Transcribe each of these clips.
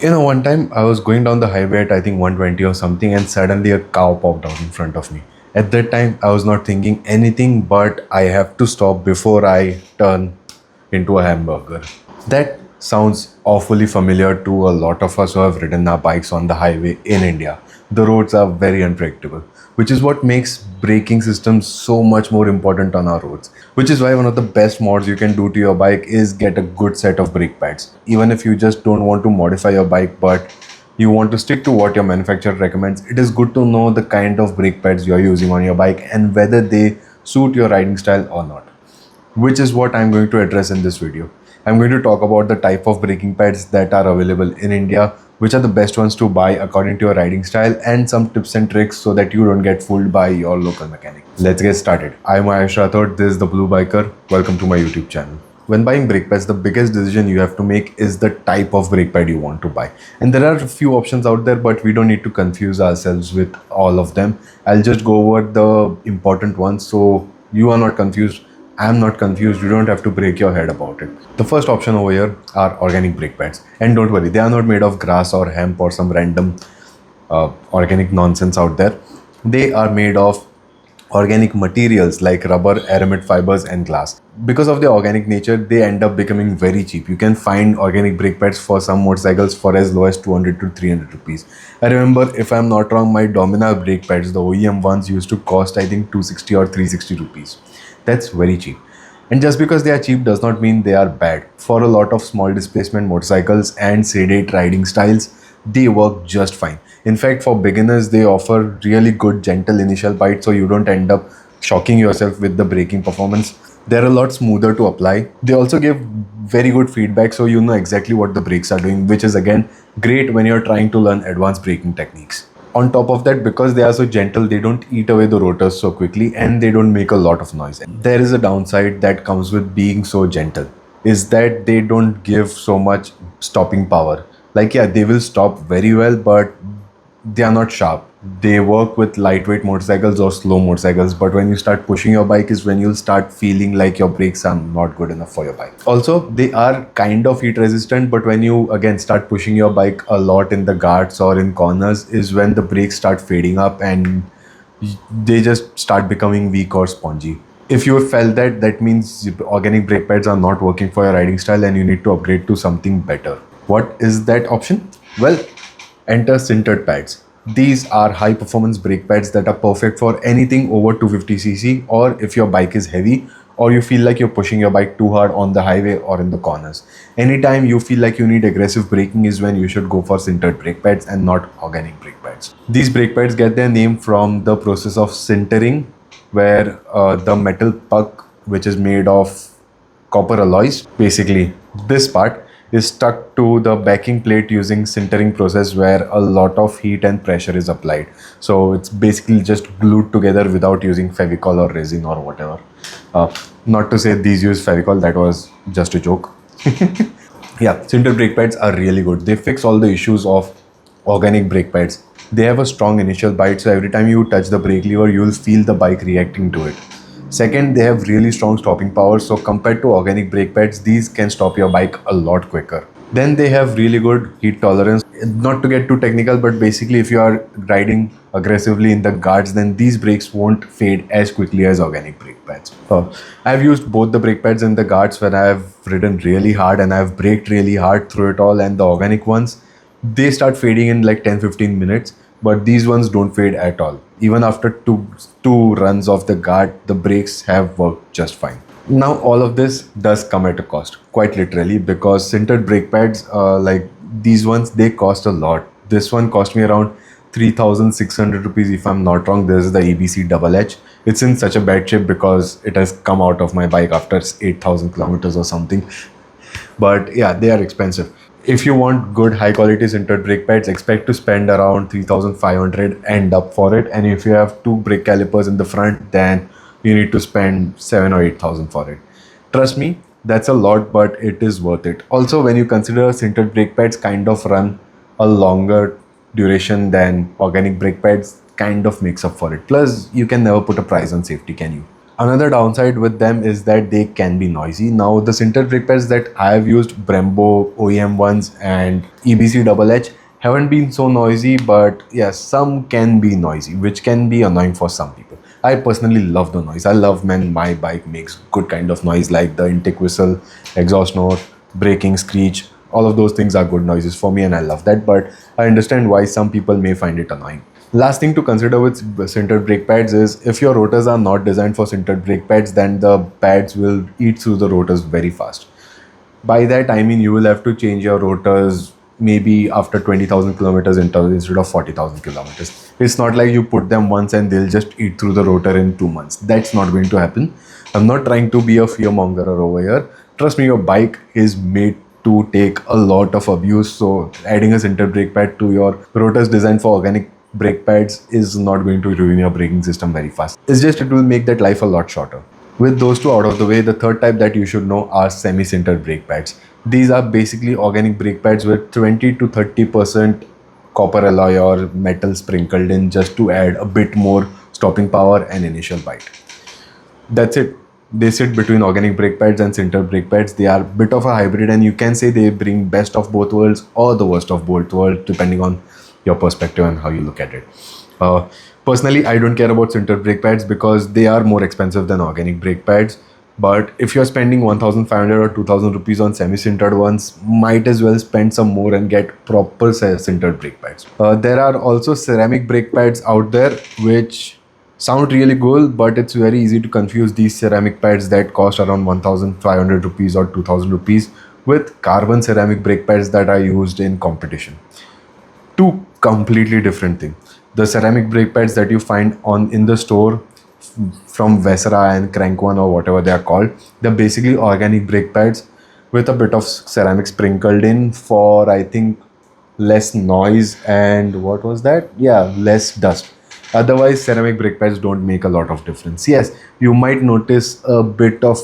One time I was going down the highway at I think 120 or something, and suddenly a cow popped out in front of me. At that time, I was not thinking anything but I have to stop before I turn into a hamburger. That sounds awfully familiar to a lot of us who have ridden our bikes on the highway in India. The roads are very unpredictable, which is what makes braking systems so much more important on our roads. Which is why one of the best mods you can do to your bike is get a good set of brake pads. Even if you just don't want to modify your bike but you want to stick to what your manufacturer recommends, it is good to know the kind of brake pads you are using on your bike and whether they suit your riding style or not, which is what I'm going to address in this video. I'm going to talk about the type of braking pads that are available in India, which are the best ones to buy according to your riding style, and some tips and tricks so that you don't get fooled by your local mechanic. Let's get started. I'm Ayush Rathod, this is the Blue Biker. Welcome to my YouTube channel. When buying brake pads, the biggest decision you have to make is the type of brake pad you want to buy. And there are a few options out there, but we don't need to confuse ourselves with all of them. I'll just go over the important ones so you are not confused. I'm not confused. You don't have to break your head about it. The first option over here are organic brake pads. And don't worry, they are not made of grass or hemp or some random organic nonsense out there. They are made of organic materials like rubber, aramid fibers, and glass. Because of their organic nature, they end up becoming very cheap. You can find organic brake pads for some motorcycles for as low as 200 to 300 rupees. I remember, if I'm not wrong, my Dominar brake pads, the OEM ones, used to cost I think 260 or 360 rupees. That's very cheap. And just because they are cheap does not mean they are bad. For a lot of small displacement motorcycles and sedate riding styles, they work just fine. In fact, for beginners, they offer really good gentle initial bite so you don't end up shocking yourself with the braking performance. They're a lot smoother to apply. They also give very good feedback so you know exactly what the brakes are doing, which is again great when you're trying to learn advanced braking techniques. On top of that, because they are so gentle, they don't eat away the rotors so quickly and they don't make a lot of noise. There is a downside that comes with being so gentle, is that they don't give so much stopping power. Like, yeah, they will stop very well, but they are not sharp. They work with lightweight motorcycles or slow motorcycles, but when you start pushing your bike is when you'll start feeling like your brakes are not good enough for your bike. Also, they are kind of heat resistant, but when you again start pushing your bike a lot in the guards or in corners is when the brakes start fading up and they just start becoming weak or spongy. If you felt that, that means organic brake pads are not working for your riding style and you need to upgrade to something better. What is that option? Well, enter sintered pads. These are high performance brake pads that are perfect for anything over 250cc, or if your bike is heavy or you feel like you're pushing your bike too hard on the highway or in the corners. Anytime you feel like you need aggressive braking is when you should go for sintered brake pads and not organic brake pads. These brake pads get their name from the process of sintering, where the metal puck, which is made of copper alloys, basically this part is stuck to the backing plate using sintering process where a lot of heat and pressure is applied. So it's basically just glued together without using Fevicol or resin or whatever. Not to say these use Fevicol, that was just a joke. Yeah, sintered brake pads are really good. They fix all the issues of organic brake pads. They have a strong initial bite, so every time you touch the brake lever, you'll feel the bike reacting to it. Second, they have really strong stopping power, so compared to organic brake pads, these can stop your bike a lot quicker. Then they have really good heat tolerance. Not to get too technical, but basically if you are riding aggressively in the guards, then these brakes won't fade as quickly as organic brake pads. I've used both the brake pads and the guards when I've ridden really hard and I've braked really hard through it all, and the organic ones, they start fading in like 10-15 minutes, but these ones don't fade at all. Even after two runs of the guard, the brakes have worked just fine. Now all of this does come at a cost, quite literally, because sintered brake pads like these ones, they cost a lot. This one cost me around 3,600 rupees if I'm not wrong. This is the ABC Double H. It's in such a bad shape because it has come out of my bike after 8,000 kilometers or something. But yeah, they are expensive. If you want good high quality sintered brake pads, expect to spend around 3,500 and up for it. And if you have two brake calipers in the front, then you need to spend 7 or 8,000 for it. Trust me, that's a lot, but it is worth it. Also, when you consider sintered brake pads kind of run a longer duration than organic brake pads, kind of makes up for it. Plus, you can never put a price on safety, can you? Another downside with them is that they can be noisy. Now, the sintered brake pads that I have used, Brembo OEM ones and EBC Double H, haven't been so noisy, but yes, some can be noisy, which can be annoying for some people. I personally love the noise. I love when my bike makes good kind of noise, like the intake whistle, exhaust note, braking, screech. All of those things are good noises for me, and I love that. But I understand why some people may find it annoying. Last thing to consider with sintered brake pads is if your rotors are not designed for sintered brake pads, then the pads will eat through the rotors very fast. By that I mean you will have to change your rotors maybe after 20,000 kilometers instead of 40,000 kilometers. It's not like you put them once and they'll just eat through the rotor in 2 months. That's not going to happen. I'm not trying to be a fearmonger over here. Trust me, your bike is made to take a lot of abuse. So adding a sintered brake pad to your rotors designed for organic brake pads is not going to ruin your braking system very fast. It's just it will make that life a lot shorter. With those two out of the way, the third type that you should know are semi-sintered brake pads. These are basically organic brake pads with 20 to 30% copper alloy or metal sprinkled in just to add a bit more stopping power and initial bite. That's it. They sit between organic brake pads and sintered brake pads. They are a bit of a hybrid, and you can say they bring best of both worlds or the worst of both worlds depending on your perspective and how you look at it. Personally, I don't care about sintered brake pads because they are more expensive than organic brake pads. But if you're spending 1,500 or 2,000 rupees on semi-sintered ones, might as well spend some more and get proper sintered brake pads. There are also ceramic brake pads out there which sound really cool, but it's very easy to confuse these ceramic pads that cost around 1,500 rupees or 2,000 rupees with carbon ceramic brake pads that are used in competition. Two completely different things. The ceramic brake pads that you find on in the store from Vesera and Crank One or whatever they are called, they're basically organic brake pads with a bit of ceramic sprinkled in for, I think, less noise and what was that? Yeah, less dust. Otherwise, ceramic brake pads don't make a lot of difference. Yes, you might notice a bit of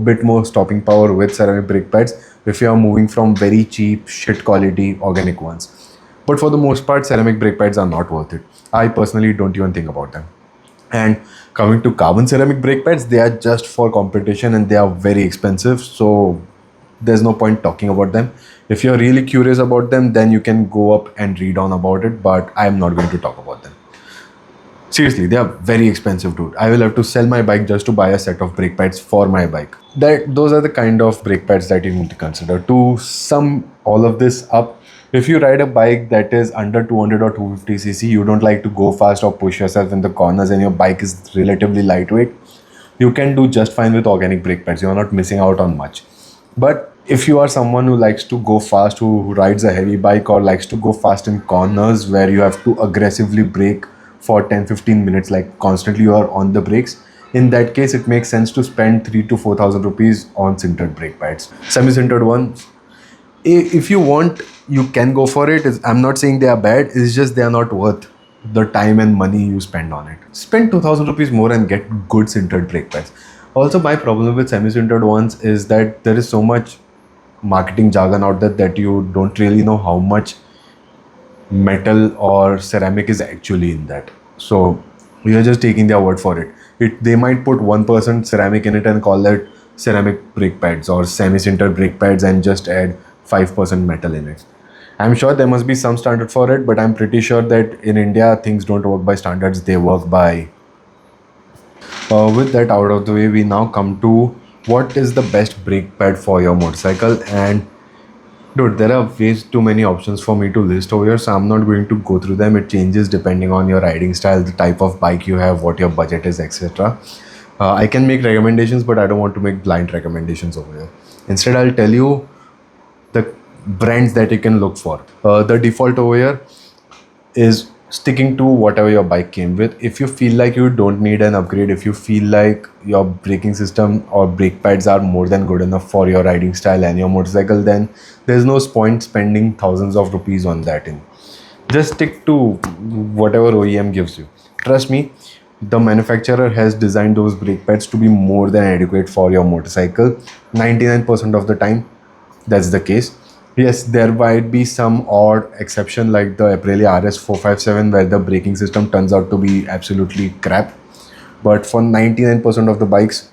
bit more stopping power with ceramic brake pads if you are moving from very cheap, shit quality organic ones. But for the most part, ceramic brake pads are not worth it. I personally don't even think about them. And coming to carbon ceramic brake pads, they are just for competition and they are very expensive. So there's no point talking about them. If you're really curious about them, then you can go up and read on about it, but I'm not going to talk about them. Seriously, they are very expensive, dude. I will have to sell my bike just to buy a set of brake pads for my bike. Those are the kind of brake pads that you need to consider. To sum all of this up, if you ride a bike that is under 200 or 250cc, you don't like to go fast or push yourself in the corners, and your bike is relatively lightweight, you can do just fine with organic brake pads. You're not missing out on much. But if you are someone who likes to go fast, who rides a heavy bike or likes to go fast in corners where you have to aggressively brake for 10-15 minutes, like constantly you are on the brakes, in that case it makes sense to spend 3 to 4,000 rupees on sintered brake pads. Semi-sintered ones, if you want, you can go for it. I'm not saying they are bad, it's just they are not worth the time and money you spend on it. Spend 2,000 rupees more and get good sintered brake pads. Also, my problem with semi-sintered ones is that there is so much marketing jargon out there that you don't really know how much metal or ceramic is actually in that. So you're just taking their word for it. They might put 1% ceramic in it and call that ceramic brake pads or semi-sintered brake pads and just add 5% metal in it. I'm sure there must be some standard for it, but I'm pretty sure that in India things don't work by standards, they work by. With that out of the way, we now come to what is the best brake pad for your motorcycle. And dude, there are ways too many options for me to list over here, so I'm not going to go through them. It changes depending on your riding style, the type of bike you have, what your budget is, etc. I can make recommendations, but I don't want to make blind recommendations over here. Instead, I'll tell you the brands that you can look for. The default over here is sticking to whatever your bike came with. If you feel like you don't need an upgrade, if you feel like your braking system or brake pads are more than good enough for your riding style and your motorcycle, then there's no point spending thousands of rupees on that. Just stick to whatever OEM gives you. Trust me, the manufacturer has designed those brake pads to be more than adequate for your motorcycle. 99% of the time, that's the case. Yes, there might be some odd exception like the Aprilia RS 457 where the braking system turns out to be absolutely crap. but for 99% of the bikes,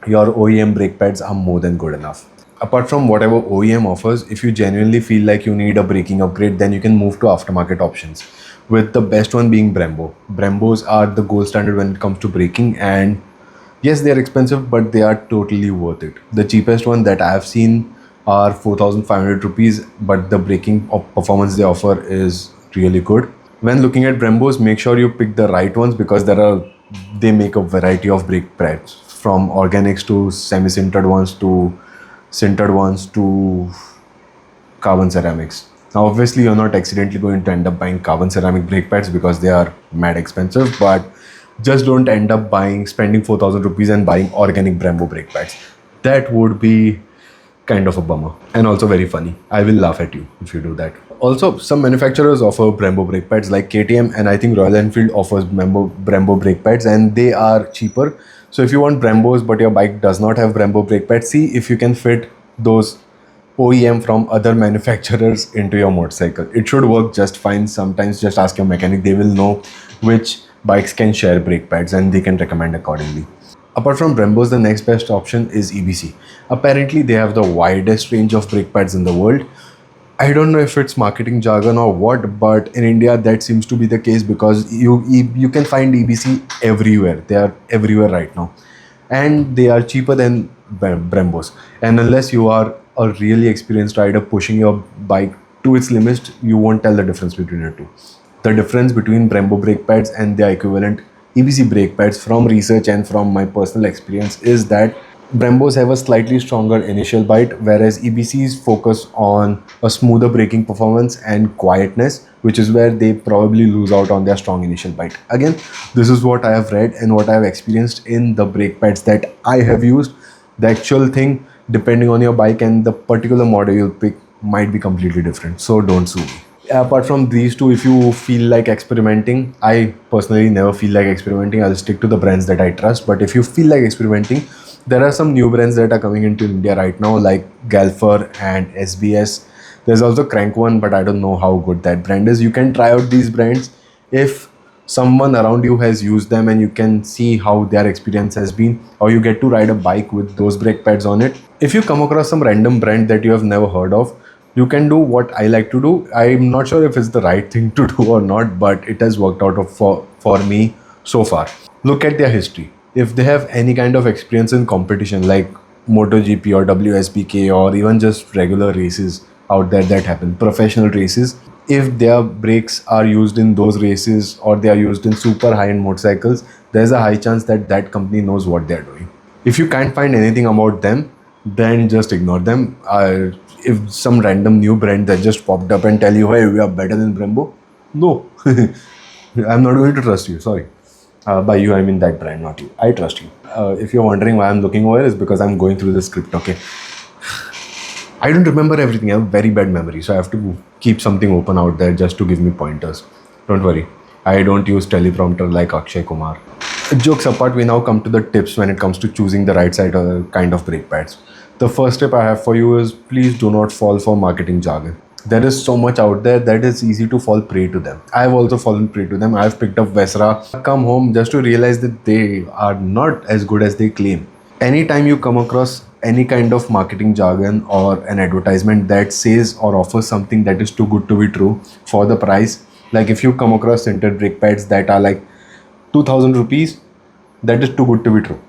your OEM brake pads are more than good enough. Apart from whatever OEM offers, if you genuinely feel like you need a braking upgrade, then you can move to aftermarket options, with the best one being Brembo. Brembos are the gold standard when it comes to braking, and yes, they are expensive, but they are totally worth it. The cheapest one that I have seen are 4,500 rupees, but the braking performance they offer is really good. When looking at Brembos, make sure you pick the right ones, because they make a variety of brake pads, from organics to semi-sintered ones to sintered ones to carbon ceramics. Now, obviously, you're not accidentally going to end up buying carbon ceramic brake pads because they are mad expensive, but just don't end up spending 4,000 rupees and buying organic Brembo brake pads. That would be kind of a bummer and also very funny. I will laugh at you if you do that. Also, some manufacturers offer Brembo brake pads like KTM, and I think Royal Enfield offers Brembo brake pads, and they are cheaper. So if you want Brembos but your bike does not have Brembo brake pads, see if you can fit those OEM from other manufacturers into your motorcycle. It should work just fine. Sometimes just ask your mechanic, they will know which bikes can share brake pads and they can recommend accordingly. Apart from Brembos, the next best option is EBC. Apparently, they have the widest range of brake pads in the world. I don't know if it's marketing jargon or what, but in India that seems to be the case, because you can find EBC everywhere. They are everywhere right now, and they are cheaper than Brembos. And unless you are a really experienced rider pushing your bike to its limits, you won't tell the difference between the two. The difference between Brembo brake pads and their equivalent EBC brake pads, from research and from my personal experience, is that Brembos have a slightly stronger initial bite, whereas EBCs focus on a smoother braking performance and quietness, which is where they probably lose out on their strong initial bite. Again, this is what I have read and what I have experienced in the brake pads that I have used. The actual thing, depending on your bike and the particular model you'll pick, might be completely different. So don't sue me. Apart from these two, if you feel like experimenting, I personally never feel like experimenting. I'll stick to the brands that I trust. But if you feel like experimenting, there are some new brands that are coming into India right now, like Galfer and SBS. There's also Crank One, but I don't know how good that brand is. You can try out these brands if someone around you has used them and you can see how their experience has been, or you get to ride a bike with those brake pads on it. If you come across some random brand that you have never heard of, you can do what I like to do. I'm not sure if it's the right thing to do or not, but it has worked out for me so far. Look at their history. If they have any kind of experience in competition like MotoGP or WSBK, or even just regular races out there that happen, professional races, if their brakes are used in those races or they are used in super high-end motorcycles, there's a high chance that that company knows what they're doing. If you can't find anything about them, then just ignore them. If some random new brand that just popped up and tell you, hey, we are better than Brembo, no, I'm not going to trust you. Sorry. By you, I mean that brand, not you. I trust you. If you're wondering why I'm looking over, is because I'm going through the script, okay? I don't remember everything. I have very bad memory, so I have to keep something open out there just to give me pointers. Don't worry. I don't use teleprompter like Akshay Kumar. Jokes apart, we now come to the tips when it comes to choosing the right side kind of brake pads. The first tip I have for you is, please do not fall for marketing jargon. There is so much out there that it's easy to fall prey to them. I've also fallen prey to them. I've picked up Vesra, come home just to realize that they are not as good as they claim. Anytime you come across any kind of marketing jargon or an advertisement that says or offers something that is too good to be true for the price, like if you come across sintered brake pads that are like 2000 rupees, that is too good to be true.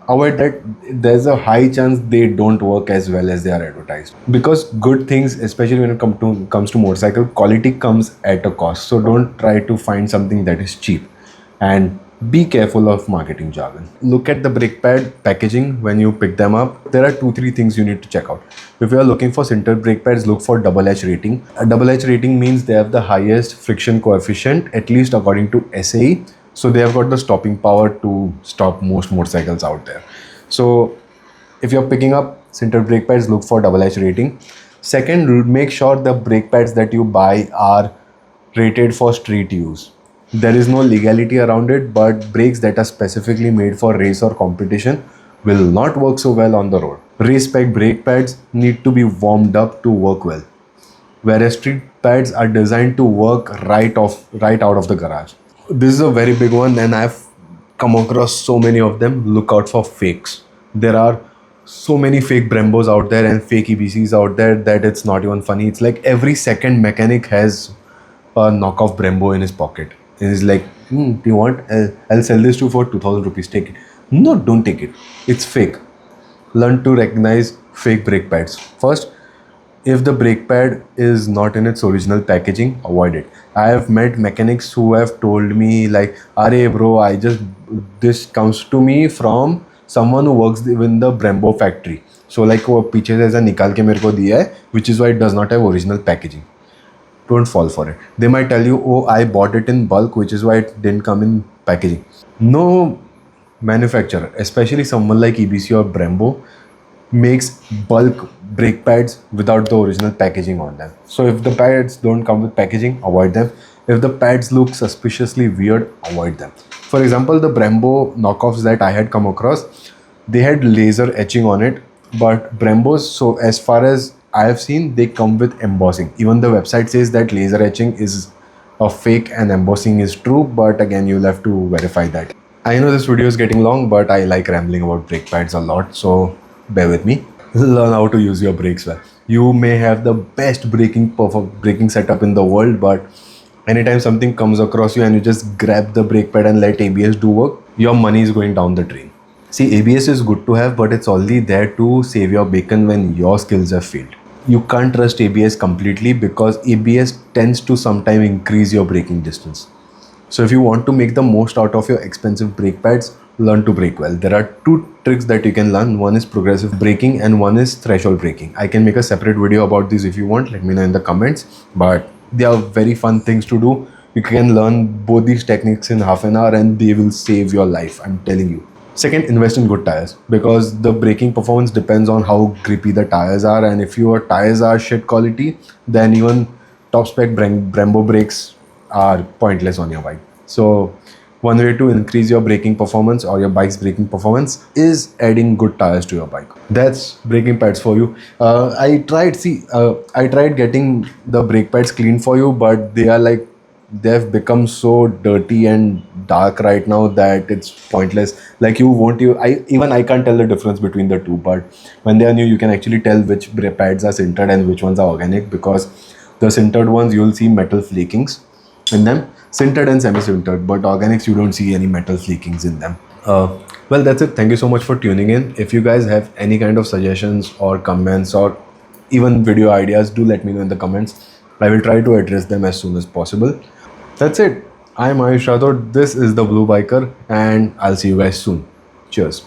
Avoid that. There's a high chance they don't work as well as they are advertised, because good things, especially when it comes to motorcycle, quality comes at a cost. So don't try to find something that is cheap, and be careful of marketing jargon. Look at the brake pad packaging when you pick them up. There are 2-3 things you need to check out. If you are looking for sintered brake pads, look for double H rating. A double H rating means they have the highest friction coefficient, at least according to SAE. So they have got the stopping power to stop most motorcycles out there. So if you're picking up sintered brake pads, look for double H rating. Second, make sure the brake pads that you buy are rated for street use. There is no legality around it, but brakes that are specifically made for race or competition will not work so well on the road. Race spec brake pads need to be warmed up to work well, whereas street pads are designed to work right out of the garage. This is a very big one, and I've come across so many of them, look out for fakes. There are so many fake Brembos out there and fake EBCs out there that it's not even funny. It's like every second mechanic has a knockoff Brembo in his pocket. And he's like, do you want? I'll sell this to you for 2000 rupees. Take it. No, don't take it. It's fake. Learn to recognize fake brake pads. First, if the brake pad is not in its original packaging, avoid it. I have met mechanics who have told me like, "Arey bro, this comes to me from someone who works in the Brembo factory. So like वो पीछे से ऐसा निकाल के मेरे को दिया है, which is why it does not have original packaging." Don't fall for it. They might tell you, "Oh, I bought it in bulk, which is why it didn't come in packaging." No manufacturer, especially someone like EBC or Brembo, makes bulk brake pads without the original packaging on them. So if the pads don't come with packaging, avoid them. If the pads look suspiciously weird, avoid them. For example, the Brembo knockoffs that I had come across, they had laser etching on it, but Brembos, so as far as I have seen, they come with embossing. Even the website says that laser etching is a fake and embossing is true, but again, you'll have to verify that. I know this video is getting long, but I like rambling about brake pads a lot, so bear with me. Learn how to use your brakes well. You may have the best braking setup in the world, but anytime something comes across you and you just grab the brake pad and let ABS do work, your money is going down the drain. See, ABS is good to have, but it's only there to save your bacon when your skills have failed. You can't trust ABS completely because ABS tends to sometimes increase your braking distance. So if you want to make the most out of your expensive brake pads, learn to brake well. There are two tricks that you can learn. One is progressive braking and one is threshold braking. I can make a separate video about these if you want. Let me know in the comments. But they are very fun things to do. You can learn both these techniques in half an hour and they will save your life. I'm telling you. Second, invest in good tires because the braking performance depends on how grippy the tires are. And if your tires are shit quality, then even top spec Brembo brakes are pointless on your bike. So one way to increase your braking performance or your bike's braking performance is adding good tires to your bike. That's braking pads for you. I tried getting the brake pads cleaned for you, but they've become so dirty and dark right now that it's pointless. Like I can't tell the difference between the two, but when they are new, you can actually tell which brake pads are sintered and which ones are organic because the sintered ones you'll see metal flakings in them, sintered and semi-sintered, but organics you don't see any metal flakings in them. Well, that's it. Thank you so much for tuning in. If you guys have any kind of suggestions or comments or even video ideas, do let me know in the comments. I will try to address them as soon as possible. That's it. I'm Ayush Rathod. This is the Blue Biker, and I'll see you guys soon. Cheers.